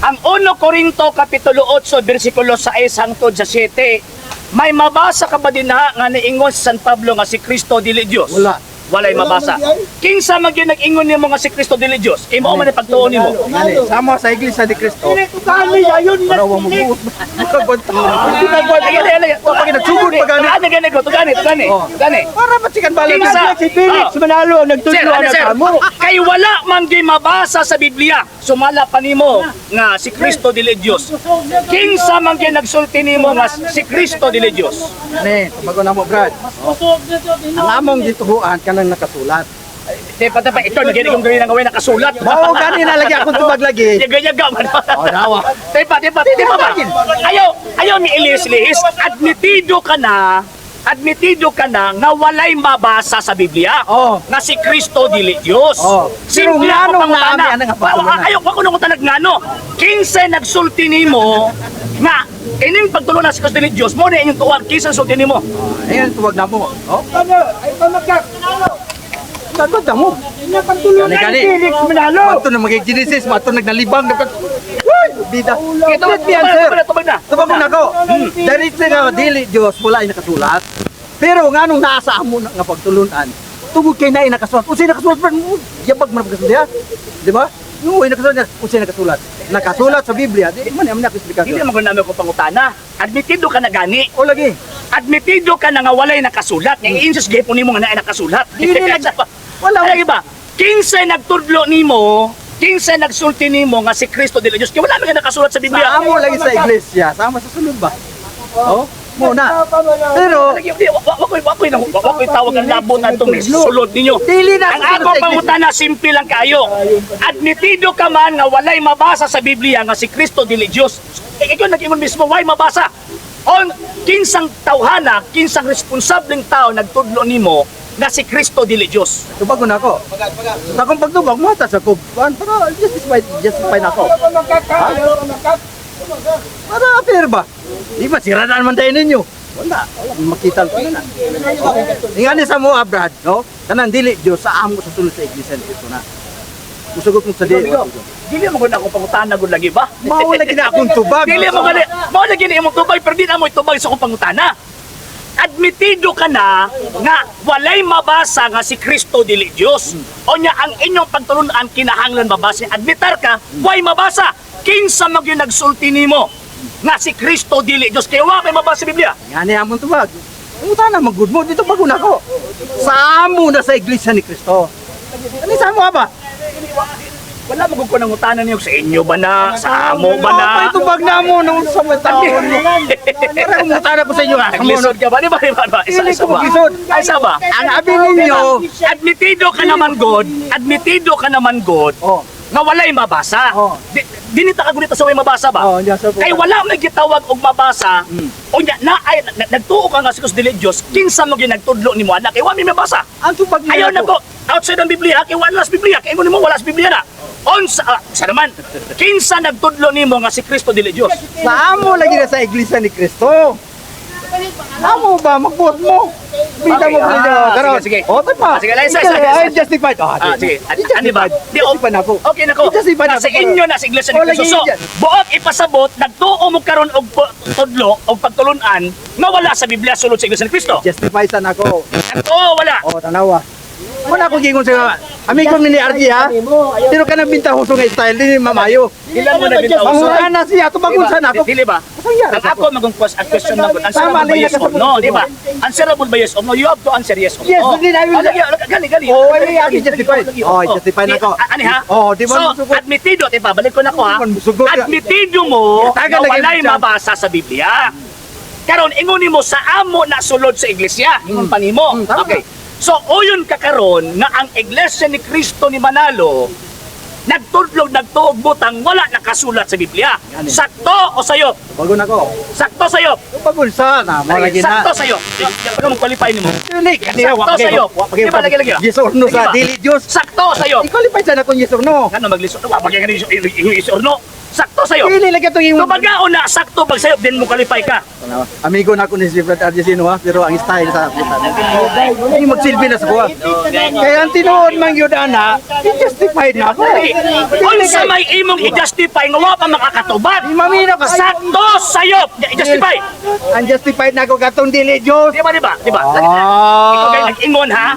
Ang 1 Corinto Kapitulo 8 versikulo 6 hangtod sa 7, may mabasa ka ba din nga niingon sa San Pablo nga si Kristo dili Dios? Wala. Walay mabasa. Kinsa man gyud nag-ingon nimo nga si Kristo dili Dios? Imo man ang pagtuon nimo. Sama sa Iglesia ni Cristo. Kani ayon na. Para wa mo buot. Pag nagsugod pa gani. Gani. Para matikan bala. Kinsa? Si Felix Manalo nagtudlo na kamo. Kay wala man gyud mabasa sa Biblia. Sumala pa nimo nga si Kristo dili Dios. Kinsa man gyud nagsulti nimo nga si Kristo dili Dios? Ni, bago na mo, Brad. Ang among gituhuan kanang nakasulat. Tepa ito lagi kong gawin ang gawin nakasulat. Mao gani na lagi akong tubag lagi. Yaga-yaga man. Oh, dawa. Tepa ba? Ayaw ni Elias admitido ka na nga walay mabasa sa Biblia. Oh. Nga si Kristo dili Dios. Oh. Pero Simple ngano ako nga pangutana. ami, nga pagtulunan? Ayaw ko nung tanag ngano. Kinsa nagsulti nimo nga ining pagtulungan si Kristo dili Dios mo na inyong tuwag kinsa nagsulti nimo. Ayun tubag na mo. Oh. Ano? Ay pamagkak. Tagod na mo. Napagtulungan Gani. ni Felix Manalo. Mato na mag-Genesis, mato nagnalibang na bida. Ito Let me answer. tubag na. Tubag na ko. Dahil nga dili Dios wala ay nakasulat. Pero nganong naasa mo nga pagtulunan, tubog kay na nakasulat. Unsay nakasulat man mo? Yabag man pagkasulat. Di ba? No, ay nakasulat niya. Unsay nakasulat? Nakasulat sa Biblia. Di man naman Hindi nakasbikasyon. naman ko namin ko pangutana. Admitido ka na gani. O lagi. Admitido ka na nga walay nakasulat. Yung insus gaypo nimo nga naay nakasulat. Dili wala. Lagi ba? Kinsay nagtudlo nimo, kinsay nagsulti nimo nga si Kristo dili Dios. Kaya wala man nga nakasulat sa Biblia. Sa amo lagi sa iglesia. Sama sa sunod ba? Oh, muna. Pero Wako'y tawag ang labo na itong sulod ninyo. dili na Ang ako pangutana, simple lang kayo. Admitido ka man nga walay mabasa sa Biblia nga si Kristo dili Dios. Ikaw nag-ingon mismo, why mabasa? On kinsang tawhana, kinsang responsableng tao nagtudlo nimo nga si Kristo dili Dios. tubag ko na ako. Sa akong pagtubag, mata sa kuban. Para justify na ako. Para fair ba? Di ba, siradaan man tayo ninyo. Wala makita ko na. Ingani sa mo, Brad, no? Kanang dili Dios sa amo sa sulod sa iglesia nito na. Musugot mo sa dili. Dili mo gud ako pangutana gud lagi ba? Mao lagi na akong tubag. Dili mo gani, mo lagi ni imong tubag pero di na mo itubag sa akong pangutana. Admitido ka na nga walay mabasa nga si Kristo dili Dios. O nya ang inyong pagtulunan kinahanglan mabasa. Admitar ka, why mabasa? Kinsa man gyud nagsulti nimo nga si Kristo dili Dios kay wa may mabasa sa Biblia. Ingani among tubag. Umuta na magud mo dito bago na ako. Sa amo na sa iglesia ni Kristo. Ano sa amo ba? Wala mo ko nang utanan niyo sa inyo ba na, sa amo ba na? Ay tubag na mo nung sa taon. Para umuta na ko sa inyo. Naglisod ka ba? Di ba? Isa Hindi ko ba? maglisod. Ay, isa ba? Ang abi ninyo, Admitido ka naman, God, oh, nga walay mabasa. Oh. Dinita ka gunito sa way mabasa ba? oh, diyan sa Kay wala may gitawag og mabasa. O nya na ay nagtuo ka nga sa Kristo dili Dios, kinsa mo gyud nagtudlo nimo ana kay wa may mabasa. Ang tubag niya Ayaw na ko outside ng Biblia kay wala sa Biblia kay mo wala sa Biblia na. Sa naman, kinsa nagtudlo nimo nga si Kristo dili Dios? Sa amo lagi na sa iglesia ni Kristo. Amo ba magbuot mo? Bida mo Okay, pala karon. sige. O pa. Sige, sige. Ay justified. Sige. Ano ba? Di Justified na ako. Okay na ko. Justified na Sa ako. inyo na sa iglesia Oh, ni Kristo. lagi So, yan. buot ipasabot, nagtuo mo karon og tudlo og pagtulunan nga wala sa Biblia sulod sa iglesia ni Kristo. Justified sa nako. Oo, wala. O tanawa. Wala ko gingon sa amigo ni RG ha. Pero ka nang bintahoso nga style din mamayo. Ilan mo na bitaw Ang so. ana siya tumagon sa nako. Dili ba? Masaya Ang ako magong question na Tama answerable lang ba yan yes or kasi no, di ba? Answerable ba yes or no? You have to answer yes or no. Yes, hindi na yun. Gali. Oh, ay justified. Oh, justified na ko. Ani ha? Oh, di ba So, admitido, di ba? Balik ko na ko ha. Sugot ka. Admitido mo Tagal na lagi walay mo siya. mabasa sa Biblia. Karon ingon mo sa amo na sulod sa iglesia. Ingon pa nimo. Tama. Okay. So, uyon ka karon nga ang iglesia ni Kristo ni Manalo nagtuog butang wala nakasulat sa Biblia. Yan eh. Sakto o sayop? Bago na ko. Sakto sayop. Bago sa na mo lagi na. Sakto sayop. Pagka mo qualify nimo. Unique. Sakto sa'yo. Di ba lagi? Yes or no Di sa ba? dili Dios. Sakto sayop. I-qualify sa na kung yes or no. Ano maglisod? Wa pag yes or no. Sakto sa'yo. Dili lagi itong imong... Kumbaga, una, sakto pag sa'yo, din mo qualify ka. Amigo na ako ni si Fred Argesino ha, pero ang style sa hindi magsilbi na sa kuha. Kaya ang tinuod man yun ana, justified na ako. Kung sa may imong i-justify, nga wala pa makakatubad. Mamina pa. Sakto sa'yo. I-justify. Unjustified na ako katong dili Diyos. Di ba, di ba? Di ba? Ah. Ikaw kayo nag-ingon, ha?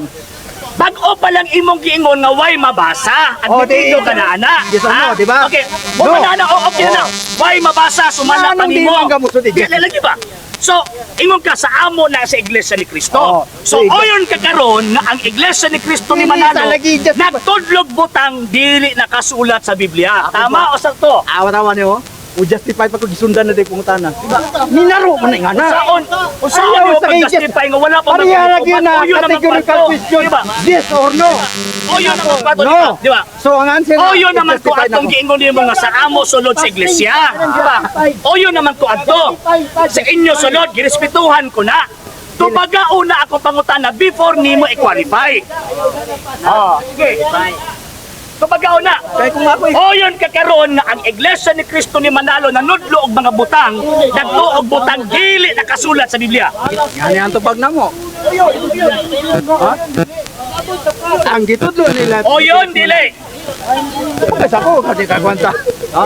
Bag-o pa lang imong giingon nga way mabasa. At Oh, dito di- ka na, ana. Yes or no, Ha? di ba? Okay. No. O na, okay na. Way mabasa, sumala pa Anong di nimo. man ka muso, di- Di, lagi ba? So, ingon ka sa amo na sa Iglesia ni Cristo. Oh, So, sige. oyon ka karon nga ang Iglesia ni Cristo ni Dili Manalo talagi, just- nagtudlog butang dili nakasulat sa Biblia. Tama o sakto? Awat-awan niyo. O justified pa ko gisundan na di pungutana. Minaro man nga na. Usaon Ayaw mo sa pag-justify nga wala pa Pariya lagi na Oyon naman categorical pato. question. Di ba? Yes or no? Oyon naman pato, di No. ba? Di ba? So ang answer O yun naman ko justified atong ako. giingon nimo nga sa amo sulod sa iglesia, di ba? O yun naman ko adto. Sa inyo sulod girespetuhan ko na. Tubaga una ako pangutana before nimo i-qualify. Oh, sige. Tubaga una. Kaya kung ako O yun kakaroon nga ang iglesia ni Cristo ni Manalo nanudlo og mga butang, nagtuo og butang dili nakasulat sa Biblia. Yan yan tupag na mo. Ha? Ang gitudlo nila. O yun dili. Pagkas ako, kasi kagwanta. Ha?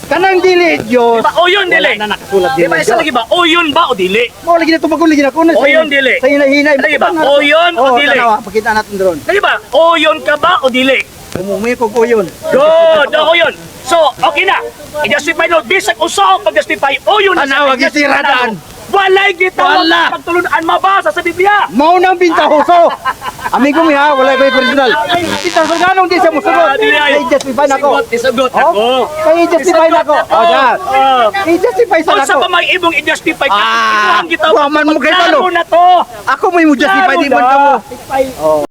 Kanang dili, Diyos. Diba? O yun dili. Wala na nakasulat Di ba isa lagi ba? O yun ba o dili? Mo lagi na tumagol lagi na kuno. O yun, dili. Sa hinahinay. Lagi ba? O yun o dili? tanawa, pakita natin doon. Di ba? O yun ka ba o dili? Umumi ko po yun. Good! Ako yun. So, okay na. I-justify no. Bisag usa ang pag-justify. O yun na Tanawa, gisiradaan. Walay gitawag Wala. pagtulunan mabasa sa Biblia. Mao nang bintahoso. Amigo mi ha, wala ko'y personal. Kita sa ganong di sa musunod. Kaya justify na ako. Isugot Oh? ako. Kaya justify na ako. O, dyan. Oh. I-justify sa Kung sa ako. pa may ibong i-justify ka, Ah, ito ang gitawag. waman mo kay Klaro Palo. na to. Ako may mo justify, di man ka mo. Klaro na.